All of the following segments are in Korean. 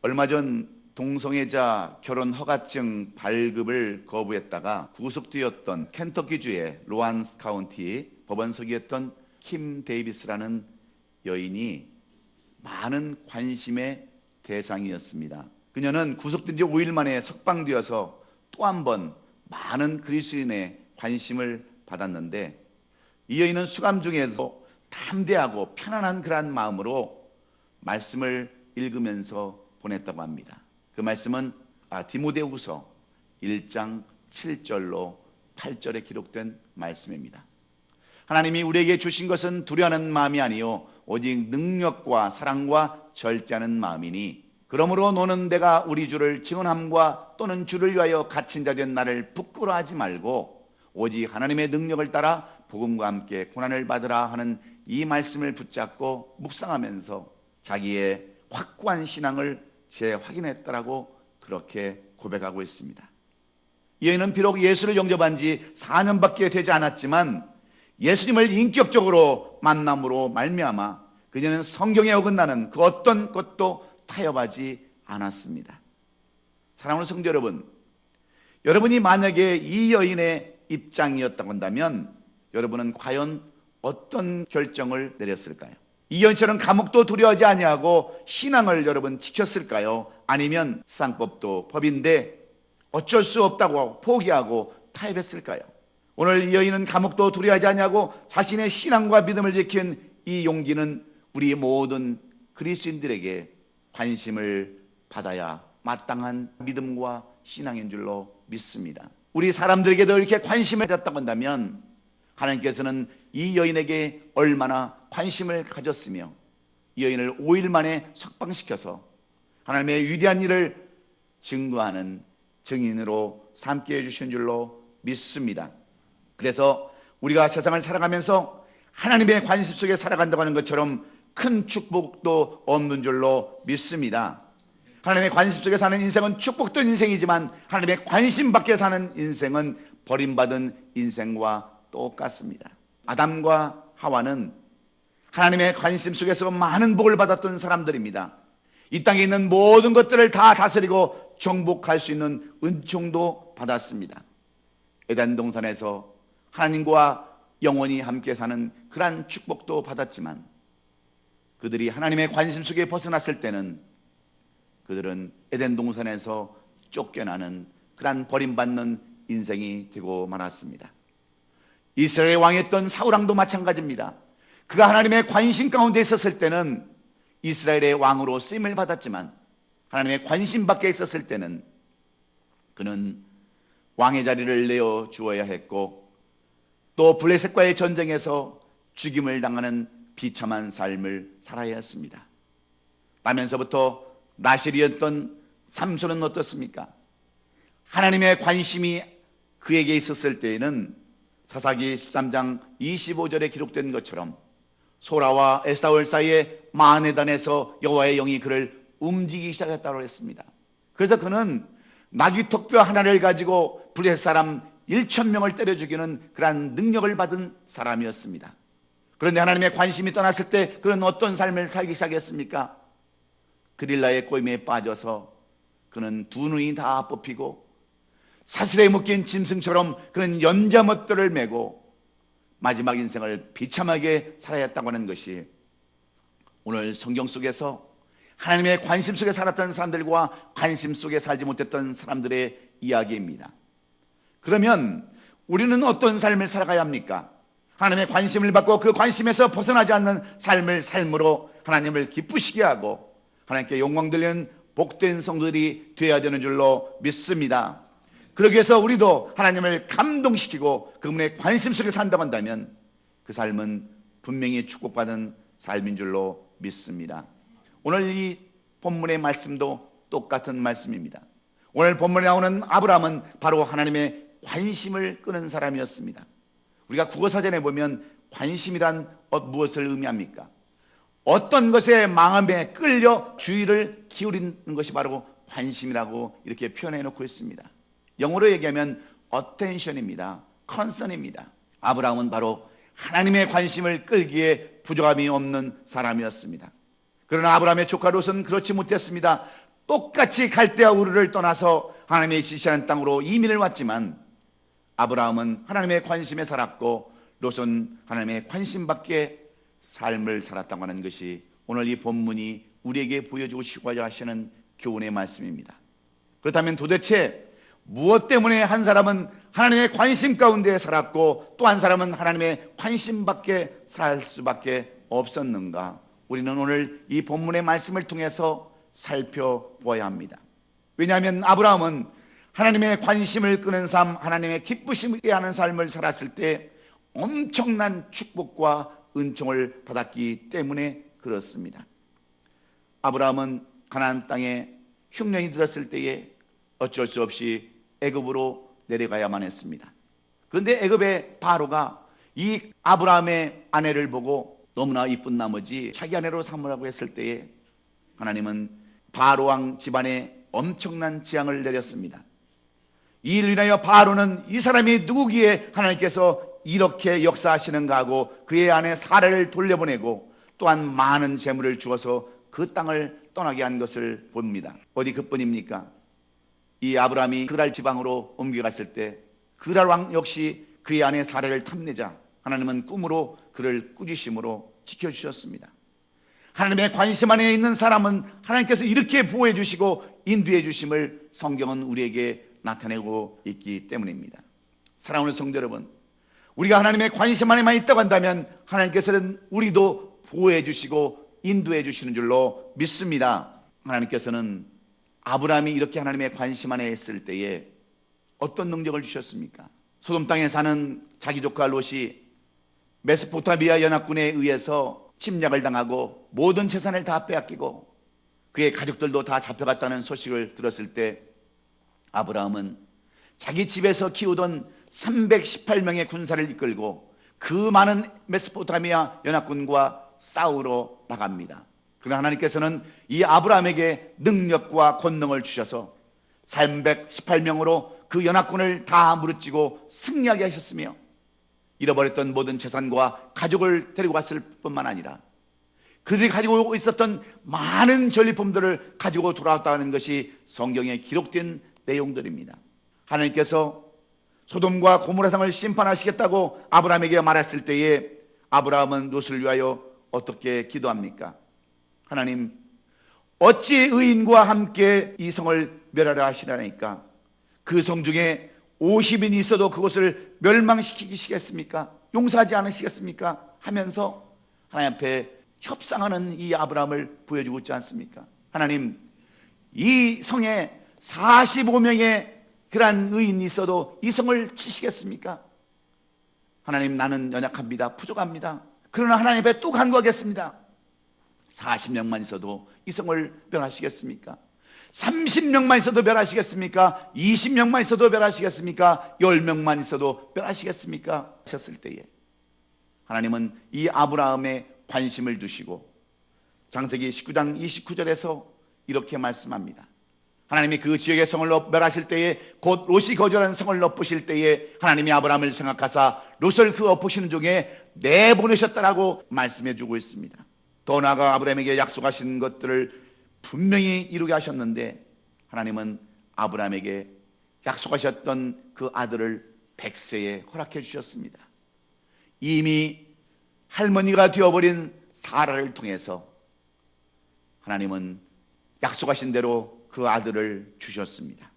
얼마 전 동성애자 결혼 허가증 발급을 거부했다가 구속되었던 켄터키주의 로안스 카운티 법원석이었던 킴 데이비스라는 여인이 많은 관심의 대상이었습니다. 그녀는 구속된 지 5일 만에 석방되어서 또 한 번 많은 그리스도인의 관심을 받았는데, 이 여인은 수감 중에도 담대하고 편안한 그러한 마음으로 말씀을 읽으면서 보냈다고 합니다. 그 말씀은 디모데후서 1장 7절로 8절에 기록된 말씀입니다. 하나님이 우리에게 주신 것은 두려워하는 마음이 아니요 오직 능력과 사랑과 절제하는 마음이니, 그러므로 너는 내가 우리 주를 증언함과 또는 주를 위하여 갇힌 자 된 나를 부끄러워하지 말고 오직 하나님의 능력을 따라 복음과 함께 고난을 받으라 하는 이 말씀을 붙잡고 묵상하면서 자기의 확고한 신앙을 재확인했다라고 그렇게 고백하고 있습니다. 이 여인은 비록 예수를 영접한 지 4년밖에 되지 않았지만 예수님을 인격적으로 만남으로 말미암아 그녀는 성경에 어긋나는 그 어떤 것도 타협하지 않았습니다. 사랑하는 성도 여러분, 여러분이 만약에 이 여인의 입장이었다고 한다면 여러분은 과연 어떤 결정을 내렸을까요? 이 여인처럼 감옥도 두려워하지 아니하고 신앙을 여러분 지켰을까요? 아니면 세상법도 법인데 어쩔 수 없다고 포기하고 타협했을까요? 오늘 이 여인은 감옥도 두려워하지 아니하고 자신의 신앙과 믿음을 지킨 이 용기는 우리 모든 그리스도인들에게 관심을 받아야 마땅한 믿음과 신앙인 줄로 믿습니다. 우리 사람들에게도 이렇게 관심을 가졌다고 한다면 하나님께서는 이 여인에게 얼마나 관심을 가졌으며 이 여인을 5일 만에 석방시켜서 하나님의 위대한 일을 증거하는 증인으로 삼게 해주신 줄로 믿습니다. 그래서 우리가 세상을 살아가면서 하나님의 관심 속에 살아간다고 하는 것처럼 큰 축복도 없는 줄로 믿습니다. 하나님의 관심 속에 사는 인생은 축복된 인생이지만 하나님의 관심 밖에 사는 인생은 버림받은 인생과 똑같습니다. 아담과 하와는 하나님의 관심 속에서 많은 복을 받았던 사람들입니다. 이 땅에 있는 모든 것들을 다 다스리고 정복할 수 있는 은총도 받았습니다. 에덴 동산에서 하나님과 영원히 함께 사는 그러한 축복도 받았지만 그들이 하나님의 관심 속에 벗어났을 때는 그들은 에덴 동산에서 쫓겨나는 그러한 버림받는 인생이 되고 말았습니다. 이스라엘의 왕이었던 사울왕도 마찬가지입니다. 그가 하나님의 관심 가운데 있었을 때는 이스라엘의 왕으로 쓰임을 받았지만 하나님의 관심 밖에 있었을 때는 그는 왕의 자리를 내어 주어야 했고 또 블레셋과의 전쟁에서 죽임을 당하는 비참한 삶을 살아야 했습니다. 나면서부터 나실이었던 삼손은 어떻습니까? 하나님의 관심이 그에게 있었을 때에는 사사기 13장 25절에 기록된 것처럼 소라와 에사울 사이에 마네단에서 여호와의 영이 그를 움직이기 시작했다고 했습니다. 그래서 그는 나귀톡뼈 하나를 가지고 블레셋 사람 1,000명을 때려 죽이는 그러한 능력을 받은 사람이었습니다. 그런데 하나님의 관심이 떠났을 때 그는 어떤 삶을 살기 시작했습니까? 그릴라의 꼬임에 빠져서 그는 두 눈이 다 뽑히고 사슬에 묶인 짐승처럼 그는 연자못들을 메고 마지막 인생을 비참하게 살아야 했다고 하는 것이 오늘 성경 속에서 하나님의 관심 속에 살았던 사람들과 관심 속에 살지 못했던 사람들의 이야기입니다. 그러면 우리는 어떤 삶을 살아가야 합니까? 하나님의 관심을 받고 그 관심에서 벗어나지 않는 삶을 삶으로 하나님을 기쁘시게 하고 하나님께 영광 돌리는 복된 성도들이 되어야 되는 줄로 믿습니다. 그러기 위해서 우리도 하나님을 감동시키고 그분의 관심 속에 산다고 한다면 그 삶은 분명히 축복받은 삶인 줄로 믿습니다. 오늘 이 본문의 말씀도 똑같은 말씀입니다. 오늘 본문에 나오는 아브라함은 바로 하나님의 관심을 끄는 사람이었습니다. 우리가 국어사전에 보면 관심이란 무엇을 의미합니까? 어떤 것에 마음에 끌려 주의를 기울이는 것이 바로 관심이라고 이렇게 표현해 놓고 있습니다. 영어로 얘기하면 attention입니다. concern입니다. 아브라함은 바로 하나님의 관심을 끌기에 부족함이 없는 사람이었습니다. 그러나 아브라함의 조카 롯은 그렇지 못했습니다. 똑같이 갈대아 우르를 떠나서 하나님의 지시하는 땅으로 이민을 왔지만 아브라함은 하나님의 관심에 살았고 롯은 하나님의 관심 밖에 삶을 살았다고 하는 것이 오늘 이 본문이 우리에게 보여주고 싶어야 하시는 교훈의 말씀입니다. 그렇다면 도대체 무엇 때문에 한 사람은 하나님의 관심 가운데 살았고 또 한 사람은 하나님의 관심 밖에 살 수밖에 없었는가? 우리는 오늘 이 본문의 말씀을 통해서 살펴보아야 합니다. 왜냐하면 아브라함은 하나님의 관심을 끄는 삶, 하나님의 기쁘시게 하는 삶을 살았을 때 엄청난 축복과 은총을 받았기 때문에 그렇습니다. 아브라함은 가나안 땅에 흉년이 들었을 때에 어쩔 수 없이 애굽으로 내려가야만 했습니다. 그런데 애굽의 바로가 이 아브라함의 아내를 보고 너무나 이쁜 나머지 자기 아내로 삼으라고 했을 때에 하나님은 바로 왕 집안에 엄청난 재앙을 내렸습니다. 이 일로 인하여 바로는 이 사람이 누구기에 하나님께서 이렇게 역사하시는가 하고 그의 아내 사라를 돌려보내고 또한 많은 재물을 주어서 그 땅을 떠나게 한 것을 봅니다. 어디 그뿐입니까? 이 아브라함이 그랄 지방으로 옮겨갔을 때 그랄 왕 역시 그의 아내 사라를 탐내자 하나님은 꿈으로 그를 꾸짖음으로 지켜주셨습니다. 하나님의 관심 안에 있는 사람은 하나님께서 이렇게 보호해 주시고 인도해 주심을 성경은 우리에게 나타내고 있기 때문입니다. 사랑하는 성도 여러분, 우리가 하나님의 관심 안에만 있다고 한다면 하나님께서는 우리도 보호해 주시고 인도해 주시는 줄로 믿습니다. 하나님께서는 아브라함이 이렇게 하나님의 관심 안에 있을 때에 어떤 능력을 주셨습니까? 소돔 땅에 사는 자기 조카 롯이 메소포타미아 연합군에 의해서 침략을 당하고 모든 재산을 다 빼앗기고 그의 가족들도 다 잡혀갔다는 소식을 들었을 때 아브라함은 자기 집에서 키우던 318명의 군사를 이끌고 그 많은 메소포타미아 연합군과 싸우러 나갑니다. 그러나 하나님께서는 이 아브라함에게 능력과 권능을 주셔서 318명으로 그 연합군을 다 무릅쓰고 승리하게 하셨으며 잃어버렸던 모든 재산과 가족을 데리고 왔을 뿐만 아니라 그들이 가지고 있었던 많은 전리품들을 가지고 돌아왔다는 것이 성경에 기록된 내용들입니다. 하나님께서 소돔과 고모라 성을 심판하시겠다고 아브라함에게 말했을 때에 아브라함은 롯을 위하여 어떻게 기도합니까? 하나님, 어찌 의인과 함께 이 성을 멸하려 하시라니까? 그 성 중에 50인이 있어도 그것을 멸망시키시겠습니까? 용서하지 않으시겠습니까? 하면서 하나님 앞에 협상하는 이 아브라함을 보여주고 있지 않습니까? 하나님, 이 성에 45명의 그러한 의인이 있어도 이 성을 치시겠습니까? 하나님, 나는 연약합니다. 부족합니다. 그러나 하나님 앞에 또 간구하겠습니다. 40명만 있어도 이 성을 멸하시겠습니까? 30명만 있어도 멸하시겠습니까? 20명만 있어도 멸하시겠습니까? 10명만 있어도 멸하시겠습니까? 하셨을 때에 하나님은 이 아브라함의 관심을 두시고 창세기 19장 29절에서 이렇게 말씀합니다. 하나님이 그 지역의 성을 멸하실 때에 곧 롯이 거주하는 성을 엎으실 때에 하나님이 아브라함을 생각하사 롯을 그 엎으시는 중에 내보내셨다라고 말씀해 주고 있습니다. 더 나아가 아브라함에게 약속하신 것들을 분명히 이루게 하셨는데 하나님은 아브라함에게 약속하셨던 그 아들을 100세에 허락해 주셨습니다. 이미 할머니가 되어버린 사라를 통해서 하나님은 약속하신 대로 그 아들을 주셨습니다.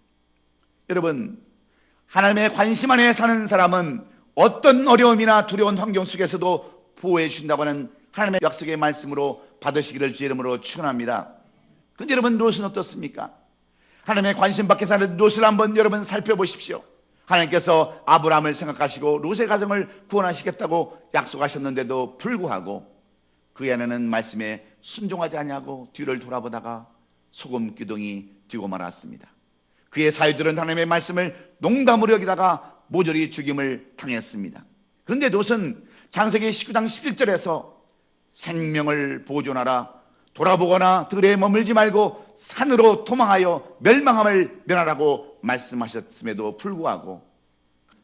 여러분, 하나님의 관심 안에 사는 사람은 어떤 어려움이나 두려운 환경 속에서도 보호해 주신다고 하는 하나님의 약속의 말씀으로 받으시기를 주의 이름으로 축원합니다. 그런데 여러분, 롯은 어떻습니까? 하나님의 관심 밖에 사는 롯을 한번 여러분 살펴보십시오. 하나님께서 아브라함을 생각하시고 롯의 가정을 구원하시겠다고 약속하셨는데도 불구하고 그 아내는 말씀에 순종하지 아니하고 뒤를 돌아보다가 소금 기둥이 되고 말았습니다. 그의 사유들은 하나님의 말씀을 농담으로 여기다가 모조리 죽임을 당했습니다. 그런데 롯은 창세기 19장 11절에서 생명을 보존하라, 돌아보거나 들에 머물지 말고 산으로 도망하여 멸망함을 면하라고 말씀하셨음에도 불구하고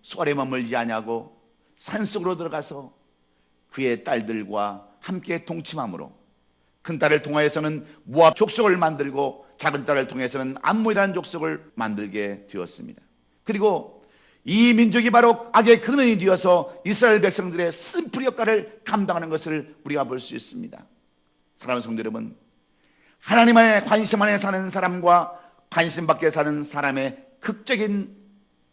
수월에 머물지 아니하고 산속으로 들어가서 그의 딸들과 함께 동침함으로 큰딸을 통하여서는 모압 족속을 만들고 작은 딸을 통해서는 암몬이라는 족속을 만들게 되었습니다. 그리고 이 민족이 바로 악의 근원이 되어서 이스라엘 백성들의 쓴뿌리 역할을 감당하는 것을 우리가 볼 수 있습니다. 사랑하는 성도 여러분, 하나님 안에 관심 안에 사는 사람과 관심 밖에 사는 사람의 극적인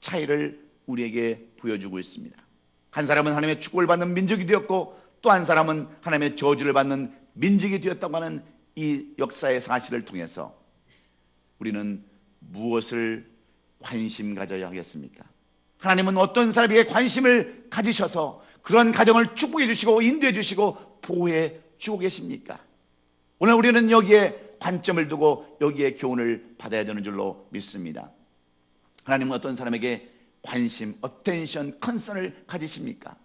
차이를 우리에게 보여주고 있습니다. 한 사람은 하나님의 축복을 받는 민족이 되었고, 또 한 사람은 하나님의 저주를 받는 민족이 되었다고 하는 이 역사의 사실을 통해서 우리는 무엇을 관심 가져야 하겠습니까? 하나님은 어떤 사람에게 관심을 가지셔서 그런 가정을 축복해 주시고 인도해 주시고 보호해 주고 계십니까? 오늘 우리는 여기에 관점을 두고 여기에 교훈을 받아야 되는 줄로 믿습니다. 하나님은 어떤 사람에게 관심, 어텐션, 컨선을 가지십니까?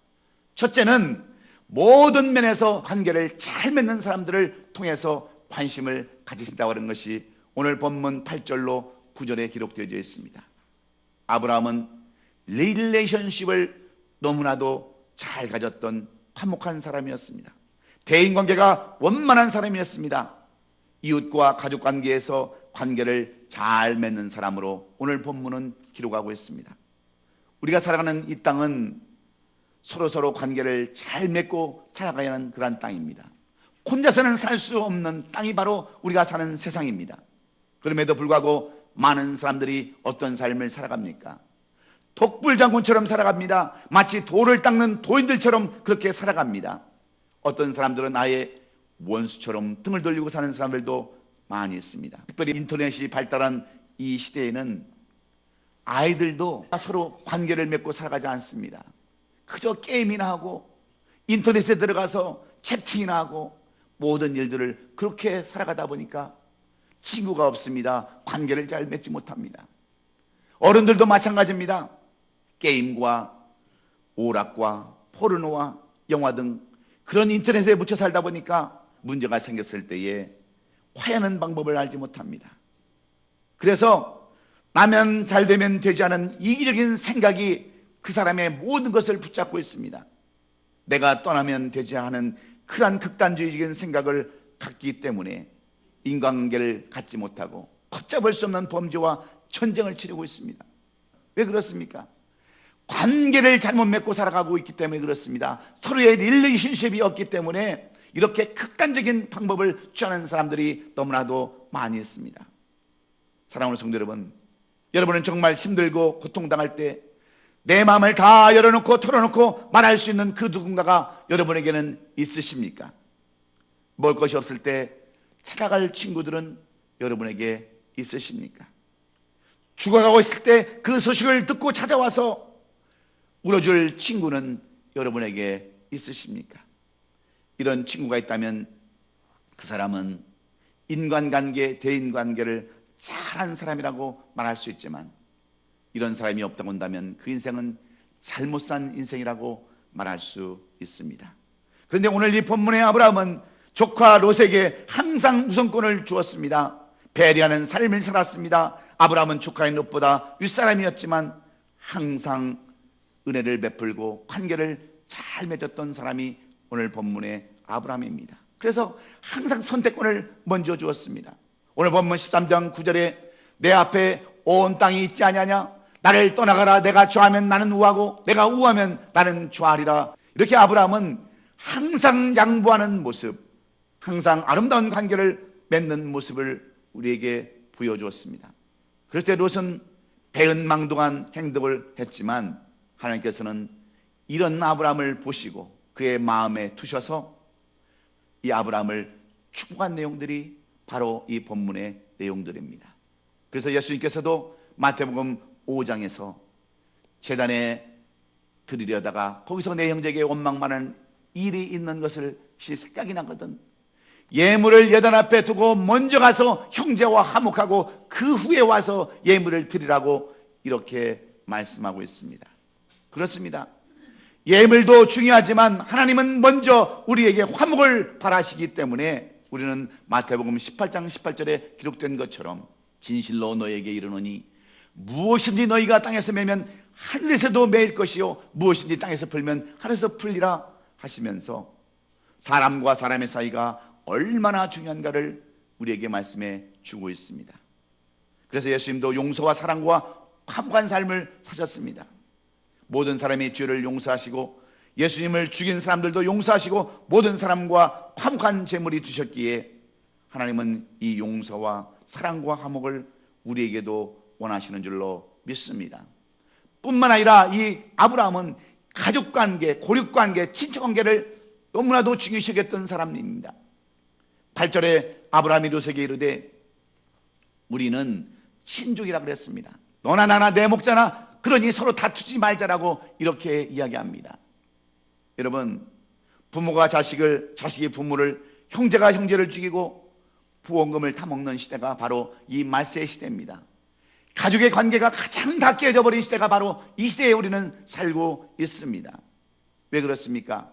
첫째는 모든 면에서 관계를 잘 맺는 사람들을 통해서 관심을 가지신다고 하는 것이 오늘 본문 8절로 9절에 기록되어 있습니다. 아브라함은 릴레이션십을 너무나도 잘 가졌던 화목한 사람이었습니다. 대인관계가 원만한 사람이었습니다. 이웃과 가족관계에서 관계를 잘 맺는 사람으로 오늘 본문은 기록하고 있습니다. 우리가 살아가는 이 땅은 서로 관계를 잘 맺고 살아가야 하는 그러한 땅입니다. 혼자서는 살 수 없는 땅이 바로 우리가 사는 세상입니다. 그럼에도 불구하고 많은 사람들이 어떤 삶을 살아갑니까? 독불장군처럼 살아갑니다. 마치 돌을 닦는 도인들처럼 그렇게 살아갑니다. 어떤 사람들은 아예 원수처럼 등을 돌리고 사는 사람들도 많이 있습니다. 특별히 인터넷이 발달한 이 시대에는 아이들도 서로 관계를 맺고 살아가지 않습니다. 그저 게임이나 하고 인터넷에 들어가서 채팅이나 하고 모든 일들을 그렇게 살아가다 보니까 친구가 없습니다. 관계를 잘 맺지 못합니다. 어른들도 마찬가지입니다. 게임과 오락과 포르노와 영화 등 그런 인터넷에 묻혀 살다 보니까 문제가 생겼을 때에 화해하는 방법을 알지 못합니다. 그래서 나면 잘 되면 되지 않은 이기적인 생각이 그 사람의 모든 것을 붙잡고 있습니다. 내가 떠나면 되지 않은 그러한 극단주의적인 생각을 갖기 때문에 인간관계를 갖지 못하고 걷잡을 수 없는 범죄와 전쟁을 치르고 있습니다. 왜 그렇습니까? 관계를 잘못 맺고 살아가고 있기 때문에 그렇습니다. 서로의 릴레이션십이 없기 때문에 이렇게 극단적인 방법을 취하는 사람들이 너무나도 많이 있습니다. 사랑하는 성도 여러분, 여러분은 정말 힘들고 고통당할 때 내 마음을 다 열어놓고 털어놓고 말할 수 있는 그 누군가가 여러분에게는 있으십니까? 먹을 것이 없을 때 찾아갈 친구들은 여러분에게 있으십니까? 죽어가고 있을 때 그 소식을 듣고 찾아와서 울어줄 친구는 여러분에게 있으십니까? 이런 친구가 있다면 그 사람은 인간관계, 대인관계를 잘한 사람이라고 말할 수 있지만 이런 사람이 없다고 한다면 그 인생은 잘못 산 인생이라고 말할 수 있습니다. 그런데 오늘 이 본문의 아브라함은 조카 롯에게 항상 우선권을 주었습니다. 배려하는 삶을 살았습니다. 아브라함은 조카인 롯보다 윗사람이었지만 항상 은혜를 베풀고 관계를 잘 맺었던 사람이 오늘 본문의 아브라함입니다. 그래서 항상 선택권을 먼저 주었습니다. 오늘 본문 13장 9절에 내 앞에 온 땅이 있지 아니하냐? 나를 떠나가라. 내가 좌하면 나는 우하고 내가 우하면 나는 좌하리라. 이렇게 아브라함은 항상 양보하는 모습, 항상 아름다운 관계를 맺는 모습을 우리에게 보여주었습니다. 그럴 때 롯은 배은망덕한 행동을 했지만 하나님께서는 이런 아브라함을 보시고 그의 마음에 두셔서 이 아브라함을 축복한 내용들이 바로 이 본문의 내용들입니다. 그래서 예수님께서도 마태복음 5장에서 제단에 드리려다가 거기서 내 형제에게 원망만한 일이 있는 것을 생각이 나거든. 예물을 예단 앞에 두고 먼저 가서 형제와 화목하고 그 후에 와서 예물을 드리라고 이렇게 말씀하고 있습니다. 그렇습니다. 예물도 중요하지만 하나님은 먼저 우리에게 화목을 바라시기 때문에 우리는 마태복음 18장 18절에 기록된 것처럼 진실로 너에게 이르노니 무엇인지 너희가 땅에서 매면 하늘에서도 매일 것이요 무엇인지 땅에서 풀면 하늘에서 풀리라 하시면서 사람과 사람의 사이가 얼마나 중요한가를 우리에게 말씀해 주고 있습니다. 그래서 예수님도 용서와 사랑과 화목한 삶을 사셨습니다. 모든 사람의 죄를 용서하시고 예수님을 죽인 사람들도 용서하시고 모든 사람과 화목한 제물이 되셨기에 하나님은 이 용서와 사랑과 화목을 우리에게도 원하시는 줄로 믿습니다. 뿐만 아니라 이 아브라함은 가족관계, 고륙관계, 친척관계를 너무나도 중요시 여겼던 사람입니다. 8절에 아브라함이 롯에게 이르되 우리는 친족이라 그랬습니다. 너나 나나 내 목자나 그러니 서로 다투지 말자라고 이렇게 이야기합니다. 여러분, 부모가 자식을, 자식이 부모를, 형제가 형제를 죽이고 부원금을 타먹는 시대가 바로 이 말세의 시대입니다. 가족의 관계가 가장 다 깨져 버린 시대가 바로 이 시대에 우리는 살고 있습니다. 왜 그렇습니까?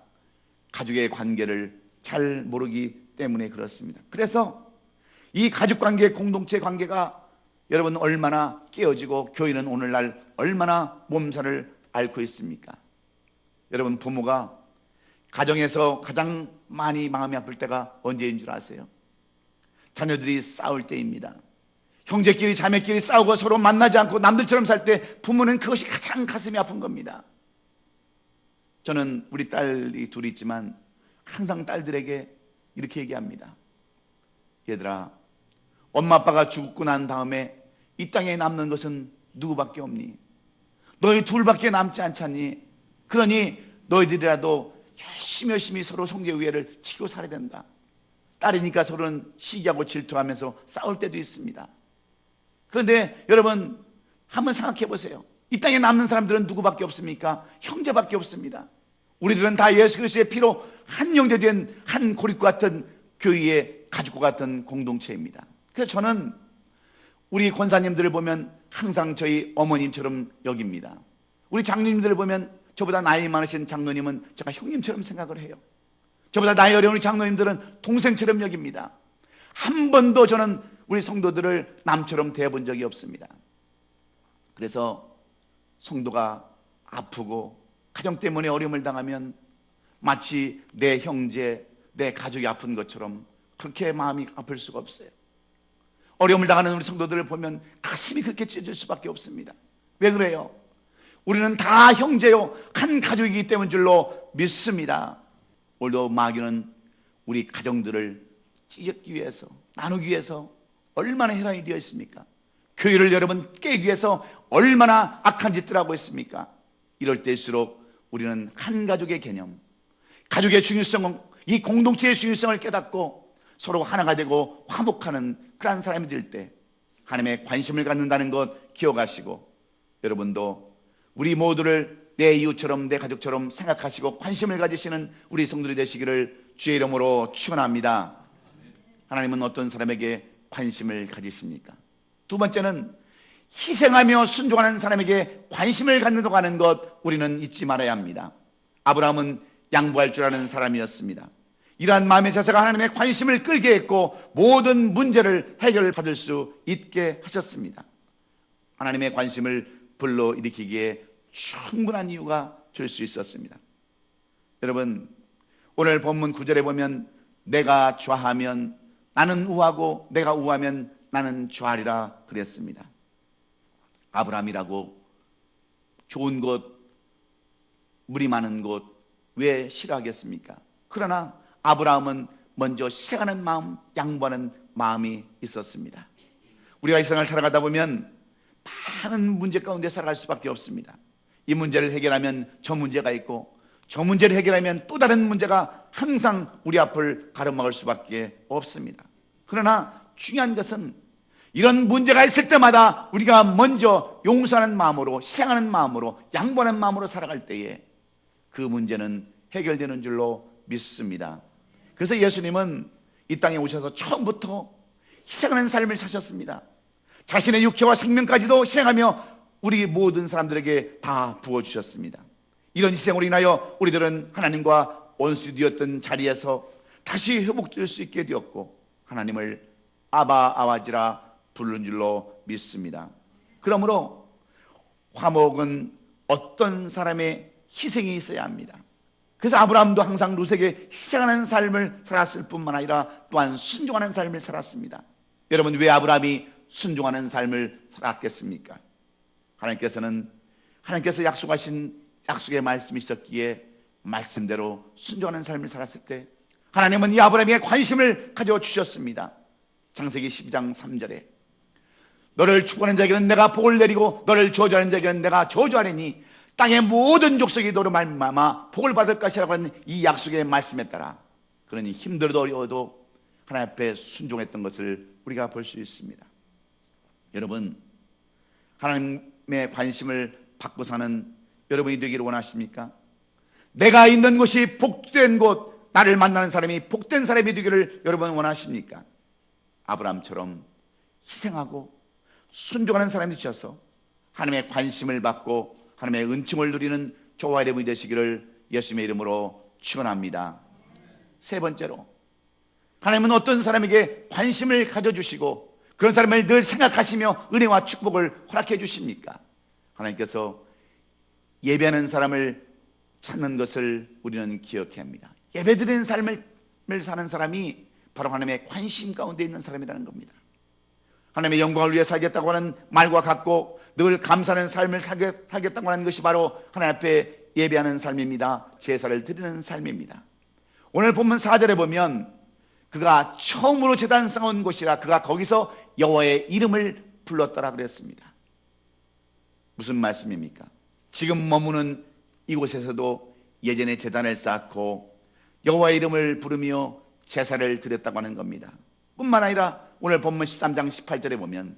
가족의 관계를 잘 모르기 때문에 그렇습니다. 그래서 이 가족관계, 공동체 관계가 여러분 얼마나 깨어지고 교회는 오늘날 얼마나 몸살을 앓고 있습니까? 여러분, 부모가 가정에서 가장 많이 마음이 아플 때가 언제인 줄 아세요? 자녀들이 싸울 때입니다. 형제끼리 자매끼리 싸우고 서로 만나지 않고 남들처럼 살 때 부모는 그것이 가장 가슴이 아픈 겁니다. 저는 우리 딸이 둘이 있지만 항상 딸들에게 이렇게 얘기합니다. 얘들아, 엄마 아빠가 죽고 난 다음에 이 땅에 남는 것은 누구밖에 없니? 너희 둘밖에 남지 않잖니? 그러니 너희들이라도 열심히 서로 성교우애를 지키고 살아야 된다. 딸이니까 서로는 시기하고 질투하면서 싸울 때도 있습니다. 그런데 여러분 한번 생각해 보세요. 이 땅에 남는 사람들은 누구밖에 없습니까? 형제밖에 없습니다. 우리들은 다 예수 그리스도의 피로 한 형제 된 한 고립과 같은 교회의 가족과 같은 공동체입니다. 그래서 저는 우리 권사님들을 보면 항상 저희 어머님처럼 여깁니다. 우리 장로님들을 보면 저보다 나이 많으신 장로님은 제가 형님처럼 생각을 해요. 저보다 나이 어려운 장로님들은 동생처럼 여깁니다. 한 번도 저는 우리 성도들을 남처럼 대해본 적이 없습니다. 그래서 성도가 아프고 가정 때문에 어려움을 당하면 마치 내 형제, 내 가족이 아픈 것처럼 그렇게 마음이 아플 수가 없어요. 어려움을 당하는 우리 성도들을 보면 가슴이 그렇게 찢어질 수밖에 없습니다. 왜 그래요? 우리는 다 형제요 한 가족이기 때문인 줄로 믿습니다. 오늘도 마귀는 우리 가정들을 찢기 위해서, 나누기 위해서 얼마나 혈안이 되어 있습니까? 교회를 여러분 깨기 위해서 얼마나 악한 짓들 하고 있습니까? 이럴 때일수록 우리는 한 가족의 개념, 가족의 중요성, 이 공동체의 중요성을 깨닫고 서로 하나가 되고 화목하는 그런 사람이 될 때 하나님의 관심을 갖는다는 것 기억하시고, 여러분도 우리 모두를 내 이웃처럼 내 가족처럼 생각하시고 관심을 가지시는 우리 성도들이 되시기를 주의 이름으로 축원합니다. 하나님은 어떤 사람에게 관심을 가지십니까? 두 번째는 희생하며 순종하는 사람에게 관심을 갖는다고 하는 것 우리는 잊지 말아야 합니다. 아브라함은 양보할 줄 아는 사람이었습니다. 이러한 마음의 자세가 하나님의 관심을 끌게 했고 모든 문제를 해결받을 수 있게 하셨습니다. 하나님의 관심을 불러일으키기에 충분한 이유가 될 수 있었습니다. 여러분, 오늘 본문 9절에 보면 내가 좌하면 나는 우하고 내가 우하면 나는 좌하리라 그랬습니다. 아브라함이라고 좋은 곳, 물이 많은 곳 왜 싫어하겠습니까? 그러나 아브라함은 먼저 희생하는 마음, 양보하는 마음이 있었습니다. 우리가 이 세상을 살아가다 보면 많은 문제 가운데 살아갈 수밖에 없습니다. 이 문제를 해결하면 저 문제가 있고 저 문제를 해결하면 또 다른 문제가 항상 우리 앞을 가로막을 수밖에 없습니다. 그러나 중요한 것은 이런 문제가 있을 때마다 우리가 먼저 용서하는 마음으로, 희생하는 마음으로, 양보하는 마음으로 살아갈 때에 그 문제는 해결되는 줄로 믿습니다. 그래서 예수님은 이 땅에 오셔서 처음부터 희생하는 삶을 사셨습니다. 자신의 육체와 생명까지도 희생하며 우리 모든 사람들에게 다 부어주셨습니다. 이런 희생으로 인하여 우리들은 하나님과 원수 되었던 자리에서 다시 회복될 수 있게 되었고 하나님을 아바 아버지라 부르는 줄로 믿습니다. 그러므로 화목은 어떤 사람의 희생이 있어야 합니다. 그래서 아브라함도 항상 롯에게 희생하는 삶을 살았을 뿐만 아니라 또한 순종하는 삶을 살았습니다. 여러분, 왜 아브라함이 순종하는 삶을 살았겠습니까? 하나님께서 약속하신 약속의 말씀이 있었기에 말씀대로 순종하는 삶을 살았을 때 하나님은 이 아브라함에게 관심을 가져주셨습니다. 창세기 12장 3절에 너를 축복하는 자에게는 내가 복을 내리고 너를 저주하는 자에게는 내가 저주하리니 땅의 모든 족속이 너로 말미암아 복을 받을 것이라고 하는 이 약속의 말씀에 따라 그러니 힘들어도 어려워도 하나님 앞에 순종했던 것을 우리가 볼 수 있습니다. 여러분, 하나님의 관심을 받고 사는 여러분이 되기를 원하십니까? 내가 있는 곳이 복된 곳, 나를 만나는 사람이 복된 사람이 되기를 여러분 원하십니까? 아브라함처럼 희생하고 순종하는 사람이 되셔서 하나님의 관심을 받고 하나님의 은총을 누리는 저와 여러분이 되시기를 예수님의 이름으로 축원합니다. 세 번째로, 하나님은 어떤 사람에게 관심을 가져주시고 그런 사람을 늘 생각하시며 은혜와 축복을 허락해 주십니까? 하나님께서 예배하는 사람을 찾는 것을 우리는 기억해야 합니다. 예배드리는 삶을 사는 사람이 바로 하나님의 관심 가운데 있는 사람이라는 겁니다. 하나님의 영광을 위해 살겠다고 하는 말과 같고 늘 감사하는 삶을 살겠다고 하는 것이 바로 하나님 앞에 예배하는 삶입니다. 제사를 드리는 삶입니다. 오늘 본문 4절에 보면 그가 처음으로 제단 쌓은 곳이라 그가 거기서 여호와의 이름을 불렀더라 그랬습니다. 무슨 말씀입니까? 지금 머무는 이곳에서도 예전에 제단을 쌓고 여호와의 이름을 부르며 제사를 드렸다고 하는 겁니다. 뿐만 아니라 오늘 본문 13장 18절에 보면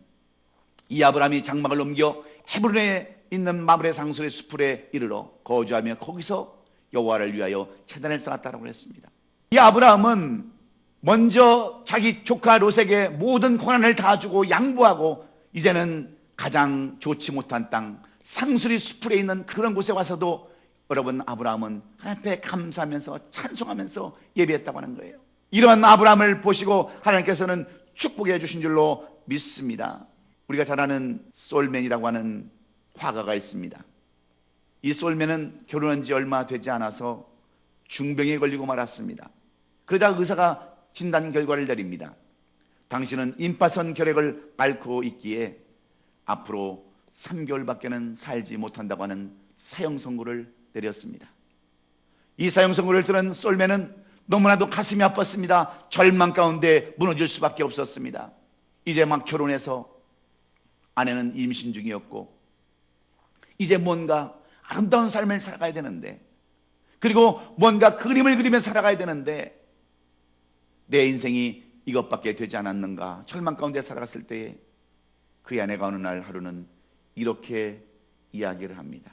이 아브라함이 장막을 옮겨 헤브론에 있는 마므레 상술의 수풀에 이르러 거주하며 거기서 여호와를 위하여 제단을 쌓았다고 했습니다. 이 아브라함은 먼저 자기 조카 롯에게 모든 고난을 다 주고 양보하고 이제는 가장 좋지 못한 땅 상수리 수풀에 있는 그런 곳에 와서도 여러분, 아브라함은 하나님 앞에 감사하면서 찬송하면서 예배했다고 하는 거예요. 이런 아브라함을 보시고 하나님께서는 축복해 주신 줄로 믿습니다. 우리가 잘 아는 솔맨이라고 하는 화가가 있습니다. 이 솔맨은 결혼한 지 얼마 되지 않아서 중병에 걸리고 말았습니다. 그러자 의사가 진단 결과를 내립니다. 당신은 임파선 결핵을 앓고 있기에 앞으로 3개월밖에는 살지 못한다고 하는 사형 선고를 내렸습니다. 이 사형 선고를 들은 솔맨은 너무나도 가슴이 아팠습니다. 절망 가운데 무너질 수밖에 없었습니다. 이제 막 결혼해서 아내는 임신 중이었고 이제 뭔가 아름다운 삶을 살아가야 되는데, 그리고 뭔가 그림을 그리며 살아가야 되는데 내 인생이 이것밖에 되지 않았는가 절망 가운데 살아갔을 때에 그의 아내가 어느 날 하루는 이렇게 이야기를 합니다.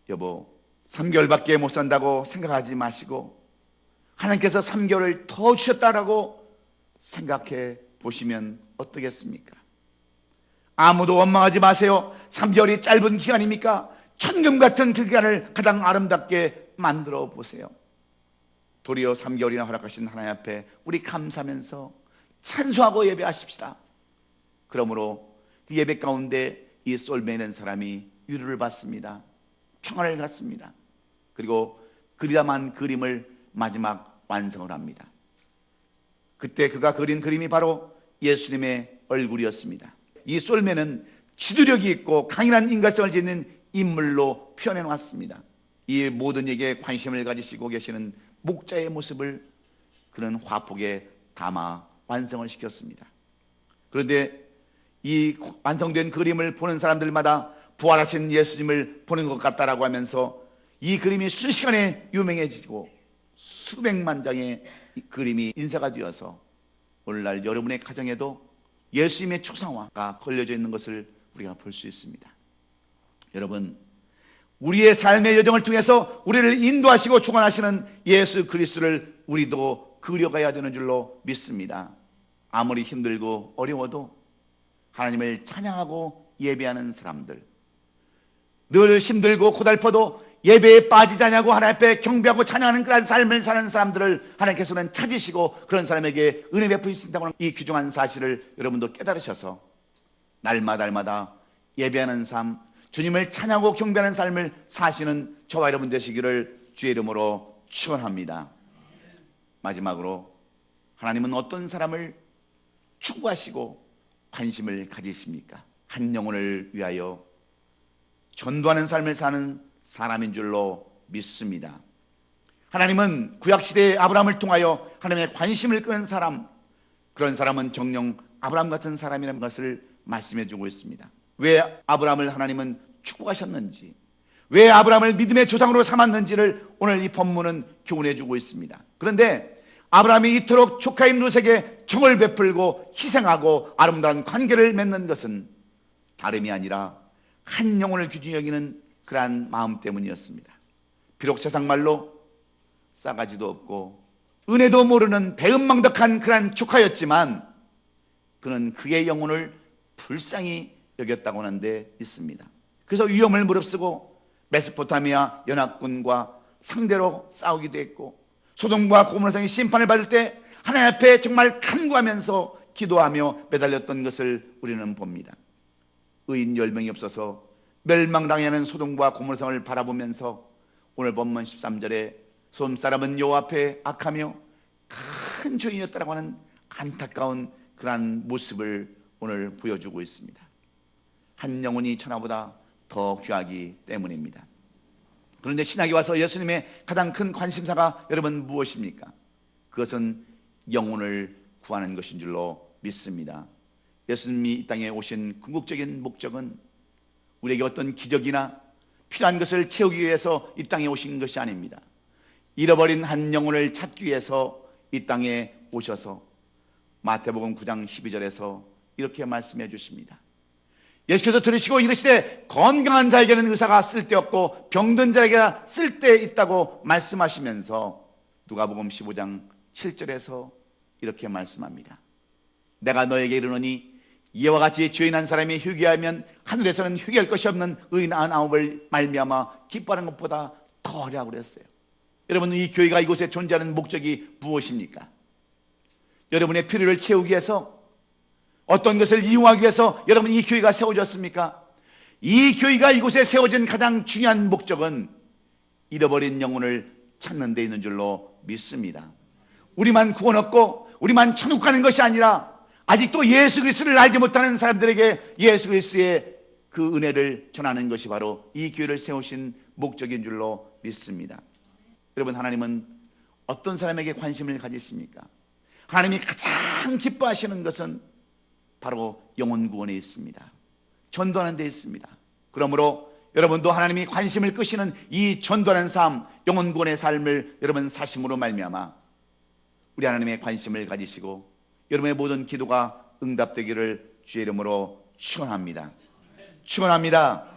여보, 3개월밖에 못 산다고 생각하지 마시고 하나님께서 3개월을 더 주셨다라고 생각해 보시면 어떠겠습니까? 아무도 원망하지 마세요. 3개월이 짧은 기간입니까? 천금 같은 그 기간을 가장 아름답게 만들어 보세요. 도리어 3개월이나 허락하신 하나님 앞에 우리 감사하면서 찬송하고 예배하십시다. 그러므로 그 예배 가운데 이 솔맨이라는 사람이 위로를 받습니다. 평안을 갖습니다. 그리고 그리다만 그림을 마지막 완성을 합니다. 그때 그가 그린 그림이 바로 예수님의 얼굴이었습니다. 이 솔맨은 지도력이 있고 강인한 인간성을 지닌 인물로 표현해 놨습니다. 이 모든 얘기에 관심을 가지시고 계시는 목자의 모습을 그는 화폭에 담아 완성을 시켰습니다. 그런데 이 완성된 그림을 보는 사람들마다 부활하신 예수님을 보는 것 같다라고 하면서 이 그림이 순식간에 유명해지고 수백만 장의 그림이 인쇄가 되어서 오늘날 여러분의 가정에도 예수님의 초상화가 걸려져 있는 것을 우리가 볼 수 있습니다. 여러분, 우리의 삶의 여정을 통해서 우리를 인도하시고 축원하시는 예수 그리스도를 우리도 그려가야 되는 줄로 믿습니다. 아무리 힘들고 어려워도 하나님을 찬양하고 예배하는 사람들, 늘 힘들고 고달퍼도 예배에 빠지지 않냐고 하나님 앞에 경배하고 찬양하는 그런 삶을 사는 사람들을 하나님께서는 찾으시고 그런 사람에게 은혜 베푸신다고 하는 이 귀중한 사실을 여러분도 깨달으셔서 날마다 예배하는 삶, 주님을 찬양하고 경배하는 삶을 사시는 저와 여러분 되시기를 주의 이름으로 축원합니다. 마지막으로, 하나님은 어떤 사람을 추구하시고 관심을 가지십니까? 한 영혼을 위하여 전도하는 삶을 사는 사람인 줄로 믿습니다. 하나님은 구약시대의 아브라함을 통하여 하나님의 관심을 끄는 사람, 그런 사람은 정녕 아브라함 같은 사람이라는 것을 말씀해 주고 있습니다. 왜 아브라함을 하나님은 축복하셨는지, 왜 아브라함을 믿음의 조상으로 삼았는지를 오늘 이 본문은 교훈해 주고 있습니다. 그런데 아브라함이 이토록 조카인 룻에게 정을 베풀고 희생하고 아름다운 관계를 맺는 것은 다름이 아니라 한 영혼을 귀중히 여기는 그러한 마음 때문이었습니다. 비록 세상 말로 싸가지도 없고 은혜도 모르는 배은망덕한 그러한 조카였지만 그는 그의 영혼을 불쌍히 여겼다고 하는 데 있습니다. 그래서 위험을 무릅쓰고 메소포타미아 연합군과 상대로 싸우기도 했고, 소돔과 고모라성이 심판을 받을 때 하나님 앞에 정말 간구하면서 기도하며 매달렸던 것을 우리는 봅니다. 의인 10명이 없어서 멸망당해 하는 소돔과 고모라성을 바라보면서 오늘 본문 13절에 소돔 사람은 여호와 앞에 악하며 큰 죄인이었다라고 하는 안타까운 그러한 모습을 오늘 보여주고 있습니다. 한 영혼이 천하보다 더 귀하기 때문입니다. 그런데 신약에 와서 예수님의 가장 큰 관심사가 여러분 무엇입니까? 그것은 영혼을 구하는 것인 줄로 믿습니다. 예수님이 이 땅에 오신 궁극적인 목적은 우리에게 어떤 기적이나 필요한 것을 채우기 위해서 이 땅에 오신 것이 아닙니다. 잃어버린 한 영혼을 찾기 위해서 이 땅에 오셔서 마태복음 9장 12절에서 이렇게 말씀해 주십니다. 예수께서 들으시고 이르시되 건강한 자에게는 의사가 쓸데없고 병든 자에게 쓸데있다고 말씀하시면서 누가복음 15장 7절에서 이렇게 말씀합니다. 내가 너에게 이르노니 이와 같이 죄인한 사람이 회개하면 하늘에서는 회개할 것이 없는 의인 99을 말미암아 기뻐하는 것보다 더하라고 그랬어요. 여러분, 이 교회가 이곳에 존재하는 목적이 무엇입니까? 여러분의 필요를 채우기 위해서, 어떤 것을 이용하기 위해서 여러분 이 교회가 세워졌습니까? 이 교회가 이곳에 세워진 가장 중요한 목적은 잃어버린 영혼을 찾는 데 있는 줄로 믿습니다. 우리만 구원 얻고 우리만 천국 가는 것이 아니라 아직도 예수 그리스도를 알지 못하는 사람들에게 예수 그리스도의 그 은혜를 전하는 것이 바로 이 교회를 세우신 목적인 줄로 믿습니다. 여러분, 하나님은 어떤 사람에게 관심을 가지십니까? 하나님이 가장 기뻐하시는 것은 바로 영혼 구원에 있습니다. 전도하는 데 있습니다. 그러므로 여러분도 하나님이 관심을 끄시는 이 전도하는 삶, 영혼 구원의 삶을 여러분 사심으로 말미암아 우리 하나님의 관심을 가지시고 여러분의 모든 기도가 응답되기를 주의 이름으로 축원합니다. 축원합니다.